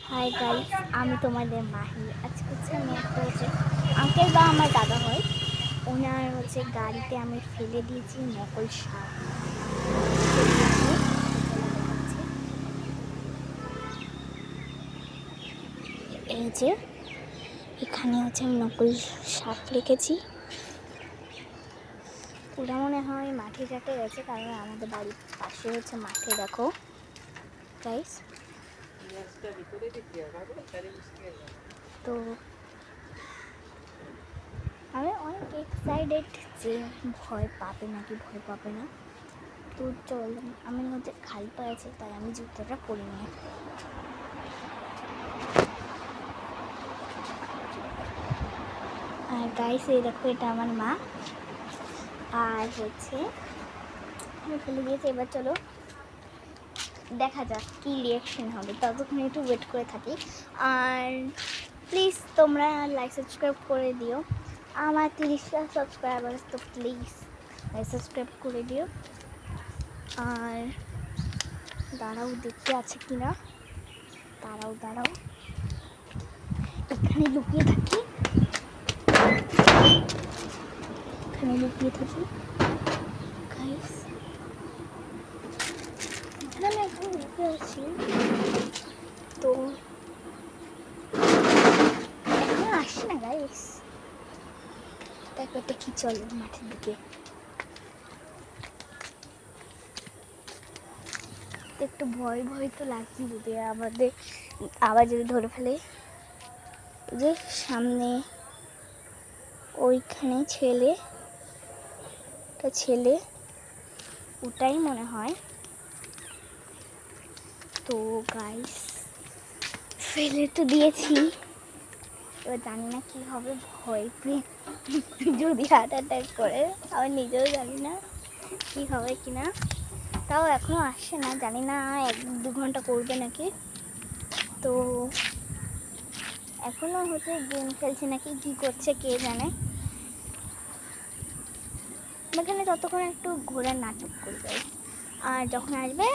Hi guys, আমি তোমাদের মাহি। আজকে আমি আঙ্কেল বা আমার দাদা হয়, ওনার গাড়িতে আমি ফেলে দিয়েছি নকল সাপ। এই যে এখানে আমি নকল সাপ রেখেছি। ওরা মনে হয় মাঠে ঘাটে গেছে, কারণ আমাদের বাড়ির পাশে মাঠে। দেখো গাইস, তো আমি অনেক এক্সাইটেড যে ভয় পাবে নাকি ভয় পাবে না। তো চল, আমি খালি পায়ে আছে, তাই আমি জুতোটা পরে নিই। আর গাইস, এই দেখো, এটা আমার মা। আর আমি ফেলে দিয়েছি। এবার চলো দেখা যাক কি রিয়াকশন হবে, ততক্ষণ একটু ওয়েট করে থাকি। আর প্লিজ তোমরা লাইক সাবস্ক্রাইব করে দিও। আমার 30টা সাবস্ক্রাইবার, তো প্লিজ লাইক সাবস্ক্রাইব করে দিও। আর দাঁড়াও, দেখতে আছে কিনা। দাঁড়াও, এখানে লুকিয়ে থাকি। গাইস, এখানে এখন লুকিয়ে আছি। তো এখন আসি না গাইস, দেখো কি চলো মাঠের দিকে। একটু ভয় তো লাগছে, যদি আবার যদি ধরে ফেলে। যে সামনে ওইখানে ছেলে ওটাই মনে হয়। তো গাইস, ফেলে তো দিয়েছি, এবার জানি না কি হবে। ভয় পেয়ে যদি হার্ট অ্যাটাক করে, আবার নিজেও জানি না কি হবে কিনা। তাও এখনো আসছে না, জানি না 1-2 ঘন্টা করবে নাকি। তো এখনো গেম খেলছে নাকি কি করছে কে জানে। এখানে ততক্ষণ একটু ঘোরার নাটক করবে। আর যখন আসবে,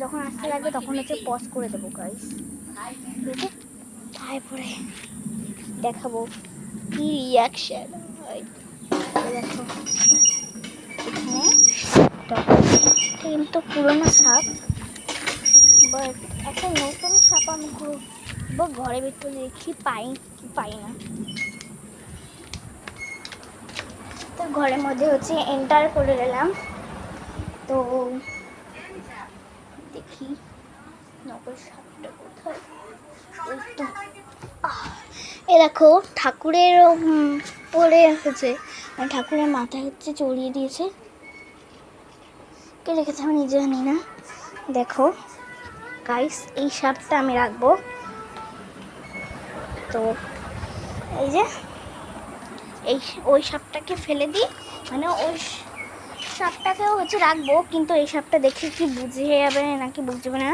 যখন আসতে লাগবে, তখন পজ করে দেবো গাইস, ঠিক আছে? তারপরে দেখাবো কি রিয়াকশন হয়। দেখো, এখানে কিন্তু পুরোনো সাপ, বাট একটা নতুন সাপ আমি ঘরে ভিতরে দেখি পাই না। তো ঘরের মধ্যে এন্টার করে নিলাম। তো দেখি নকল সাপটা কোথায়। এ দেখো, ঠাকুরের পরে ঠাকুরের মাথায় চড়িয়ে দিয়েছে। কে রেখেছে আমি নিজে জানি না। দেখো গাইস, এই সাপটা আমি রাখবো। তো এই যে ওই সাপটাকে ফেলে দিই, ওই সাপটাকেও রাখবো, কিন্তু এই সাপটা দেখে কি বুঝে যাবে নাকি বুঝবে না,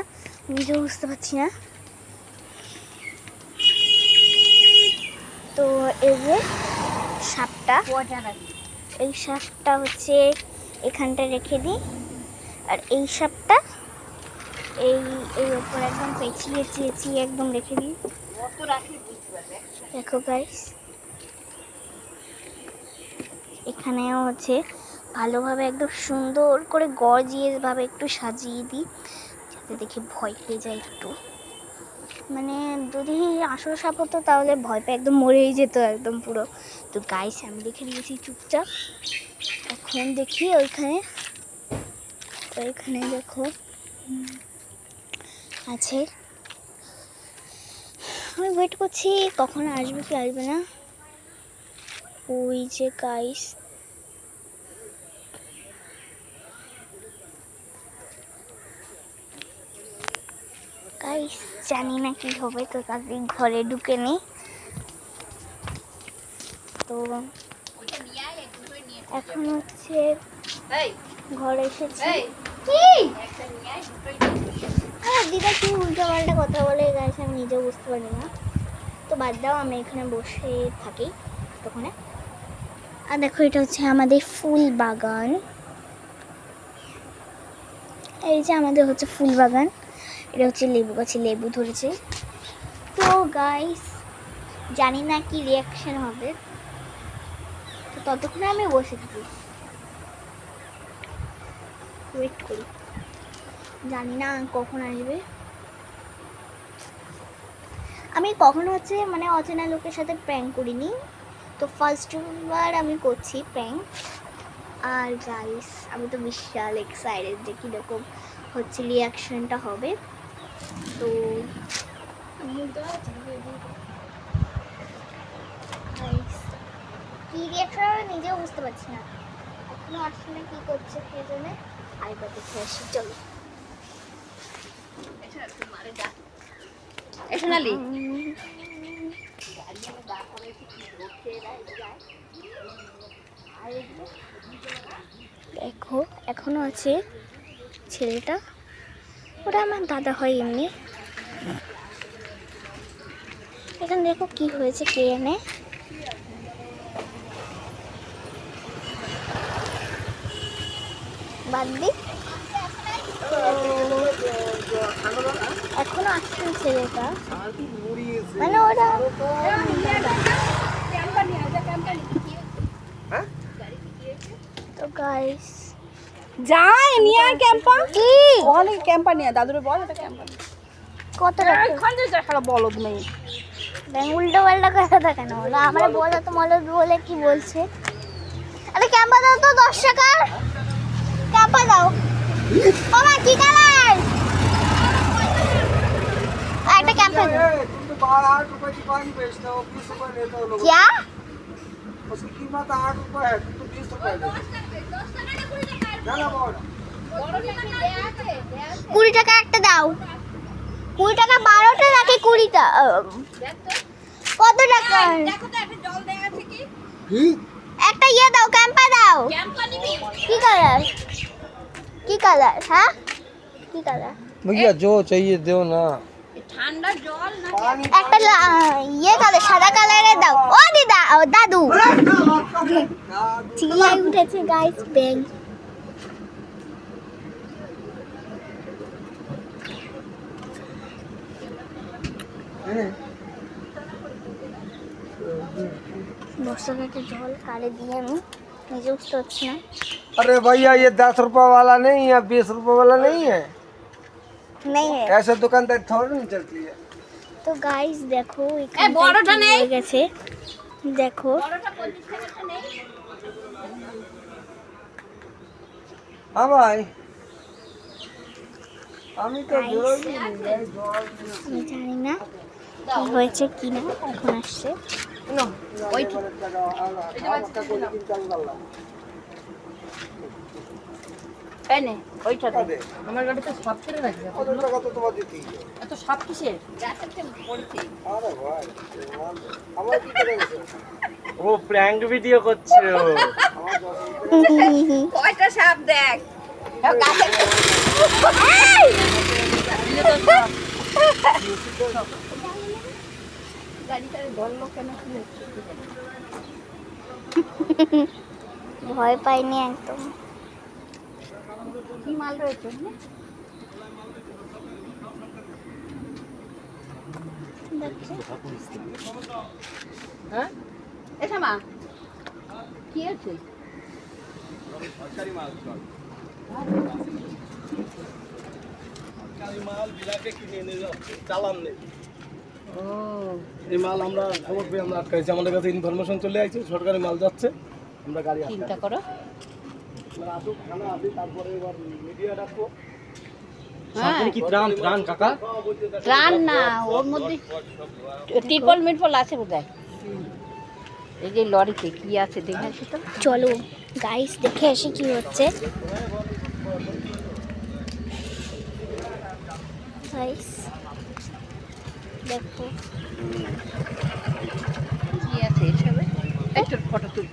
নিজেও বুঝতে পারছি না। তো এই যে সাপটা এখানটা রেখে দিই। আর এই সাপটা এই ওপর একদম পেঁচিয়ে একদম রেখে দিই। দেখো গাইস, এখানেও ভালোভাবে একদম সুন্দর করে গর্জিয়াস ভাবে একটু সাজিয়ে দিই, যাতে দেখে ভয় পেয়ে যায় একটু। যদি আসল সাপ হতো তাহলে ভয় পেয়ে একদম মরেই যেত একদম পুরো। তো গাইস, আমি দেখে নিয়েছি চুপচাপ। এখন দেখি ওইখানে, তো এখানে দেখো আছে। আমি ওয়েট করছি কখন আসবে কি আসবে না। ওই যে গাইস, জানি না কি হবে। তো তাদের ঘরে ঢুকে নেই। তো এখন ঘরে এসেছি। দিদা কি উল্টো পাল্টা কথা বলে গাইস, আমি নিজেও বুঝতে পারি না। তো বাদ দাও, আমি এখানে বসে থাকি তখন। আর দেখো, এটা আমাদের ফুল বাগান। এই যে আমাদের ফুল বাগান, এটা লেবু গাছে লেবু ধরেছে। তো গাইস জানি না কি রিয়াকশন হবে, তো ততক্ষণে আমি বসে থাকি, ওয়েট করি, জানি না কখন আসবে। আমি কখনো হচ্ছে মানে অচেনা লোকের সাথে প্র্যাঙ্ক করিনি, তো ফার্স্টবার আমি করছি প্র্যাঙ্ক। আর গাইস আমি তো বিশাল এক্সাইটেড যে কীরকম হচ্ছে রিয়াকশনটা হবে। তো কি রিয়াকশন হবে নিজেও বুঝতে পারছি না, এখনো আসছে না, কি করছে কে জানে। আরেকবার দেখে আসি, চলো। দেখো এখনো আছে ছেলেটা, ওটা আমার দাদা হয় এমনি। এখানে দেখো কি হয়েছে কে জানে। বাদ দি, এখনো আসছে ছেলেটা, মানে ওরা তো গাইস যাই নিয়ে আয় ক্যাম্পা। কি বল ক্যাম্পা নিয়ে দাদুরে বল এটা ক্যাম্পা কত টাকা এখন যে সারা বলদ নেই উল্টো পাল্টা কথা কেন বলো, আমরা বলো তো মলো বলে কি বলছে। আরে ক্যাম্পা দাও তো 10 টাকা, ক্যাম্পা দাও। বাবা কি কালার, একটা ক্যাম্পা দাও। तुम तो 8 रुपए की पानी बेचते हो, 20 रुपए लेते हो लोग। क्या उसकी कीमत 8 रुपए है, तुम तो 20 रुपए लेते हो। ना ना बोल 20 টাকা একটা দাও। 20 টাকা 12টা নাকি 20টা? কত টাকা? একটা ইয়ে দাও, ক্যাম্পা দাও। কি কালার, কি কালার, হ্যাঁ কি কালার? भैया जो चाहिए दो ना। ঠান্ডা জল না একটা ইয়ে কালার, সাদা কালারের দাও। ও দিদা, ও দাদু চিল্লাই উঠেছে গাইস ব্যাং। বর্ষাকে জল কারে দিয়ে আমি নিজে বুঝতে পারছি না। अरे भैया ये 10 रुपए वाला नहीं है, 20 रुपए वाला नहीं है, नहीं है ऐसे दुकानदार थोड़ी नहीं चलती है। তো গাইস দেখো এখানে বড়টা নেই। হয়ে গেছে, দেখো हाँ भाई আমি তো Guys, বেরোইনি, এই জল আমি জানি না কি হয়েছে কি না, এখন আসছে। এনে ওইটা দে আমার গাড়িতে সব করে রাখি কত টাকা তো তোমার দিতেই হবে। এত সব কিসের রাতে পড়ছি আরে ভাই আমার কি করে গেছে, ও প্র্যাঙ্ক ভিডিও করছে ও। আমার 10 রুপে কয়টা সাপ দেখ ভয় পাইনি একদম। কি মাল রয়েছে দেখছো? হ্যাঁ এটা মা কি আছে ও এই মাল আমরা খবর পেয়ে আমরা আটকাইছি, আমাদের কাছে ইনফরমেশন চলে আসছে সরকারি মাল যাচ্ছে, আমরা গাড়ি চিন্তা করো আমরা আসুক থানা আসি, তারপরে এবার মিডিয়া ডাকবো। হ্যাঁ কি ত্রাণ ত্রাণ কাকা? ত্রাণ না ওর মধ্যে টিপল মিটপল আছে বোধহয় এই যে লরিতে কি আছে দেখে আসি তো চলো গাইস দেখে আসি কি হচ্ছে। গাইস দেখো কি আছে এসবে একটু ফটো তুল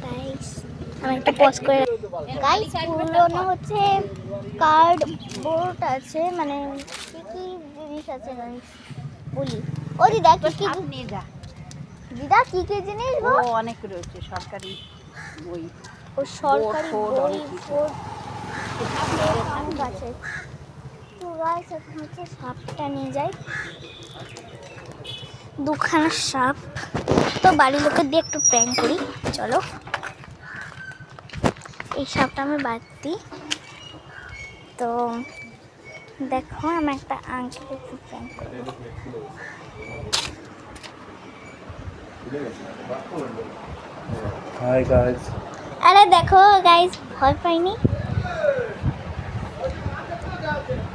গাইস আমি একটা পজ করে গাইস পুরোনো হচ্ছে কার্ড বোর্ড আছে, মানে কি কি জিনিস আছে গাইস বলি। ও দিদা কি কি সাপ নিয়ে যা দিদা কি কি জিনিস ও গো? অনেক রয়েছে সরকারি বই ও সরকারি বোর্ড, বই অনেক কিছু। বোর্ড আছে। তো গাইস এখন হচ্ছে সাপটা নিয়ে যাই, দুখানা সাপ। তো বাড়ির লোকের দিয়ে একটু প্র্যাঙ্ক করি, চলো। এই সাপটা আমি বাড়তি, তো দেখো আমি একটা আঙ্কেল একটু প্র্যাঙ্ক করি। হাই গাইস, আরে দেখো গাইস, ভয় পাইনি,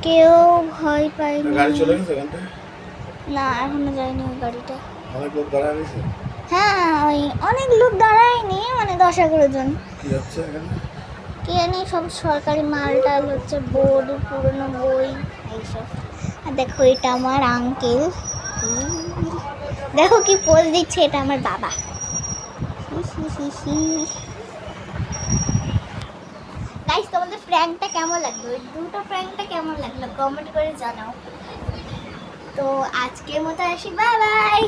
কেউ ভয় পাইনি। গাড়ি চলে গেছে এখান থেকে? না এখনো যায়নি ওই গাড়িটা। অনেক লোক দাঁড়ায় রয়েছে। হ্যাঁ ওই অনেক লোক দাঁড়ায়নি, মানে 10-11 জন। কি হচ্ছে এখানে? কি জানি সব সরকারি মাল টাল হচ্ছে, বোর্ড, পুরনো বই এইসব। আর দেখো এটা আমার আঙ্কেল, দেখো কি পোজ দিচ্ছে, এটা আমার বাবা। গাইস তোমাদের প্র্যাঙ্কটা কেমন লাগলো, ওই দুটো প্র্যাঙ্কটা কেমন লাগলো কমেন্ট করে জানাও। তো আজকের মতো আসি, বাই বাই।